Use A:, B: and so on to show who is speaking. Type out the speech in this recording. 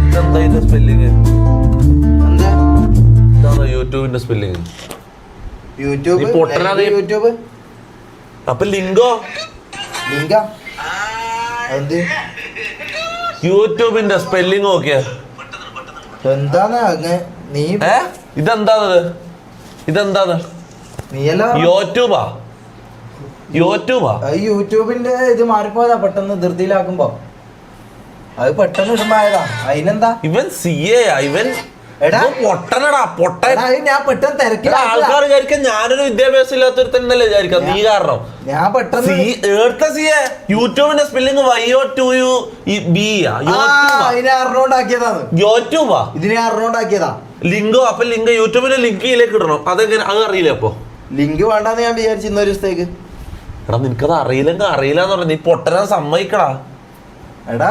A: ഇതെന്താ ഇതിന്റെ സ്പെല്ലിങ്? ഇതാണോ യൂട്യൂബിന്റെ സ്പെല്ലിങ്?
B: യൂട്യൂബ്
A: അപ്പൊ ലിങ്കോ? യൂട്യൂബിന്റെ സ്പെല്ലിങ് നോക്കിയ
B: എന്താന്ന് നീ
A: ഇതെന്താ
B: യൂട്യൂബിന്റെ ഇത് മാറിപ്പോയതാ പെട്ടെന്ന് ധൃതിയിലാക്കുമ്പോ അത് പെട്ടെന്ന് ഇടുമ്പോയതാ. അതിനെന്താ
A: ഇവൻ ഇവൻ പൊട്ടനടാ പൊട്ട.
B: ഞാൻ പെട്ടെന്ന് തിരക്കില.
A: ആൾക്കാർ വിചാരിക്കാൻ ഞാനൊരു വിദ്യാഭ്യാസം ഇല്ലാത്തൊരു തന്നെയല്ലേ വിചാരിക്കാം. നീ കാരണം
B: ഞാൻ പെട്ടെന്ന്
A: യൂട്യൂബിന്റെ സ്പെല്ലിങ്
B: അറിഞ്ഞോണ്ടാക്കിയതാണ്. ഇതിനെ അറിഞ്ഞോണ്ടാക്കിയതാ.
A: ലിങ്കോ അപ്പൊ യൂട്യൂബിന്റെ ലിങ്കിലേക്ക് ഇടണം. അതെങ്ങനെ അത് അറിയില്ല? അപ്പൊ
B: ലിങ്ക് വേണ്ടെന്ന് ഞാൻ വിചാരിച്ചു ഇന്നൊരു ദിവസത്തേക്ക്.
A: എടാ നിനക്കത് അറിയില്ലെങ്കിൽ അറിയില്ല എന്ന് പറഞ്ഞ നീ പൊട്ടനാ സമ്മതിക്കടാ.
B: എടാ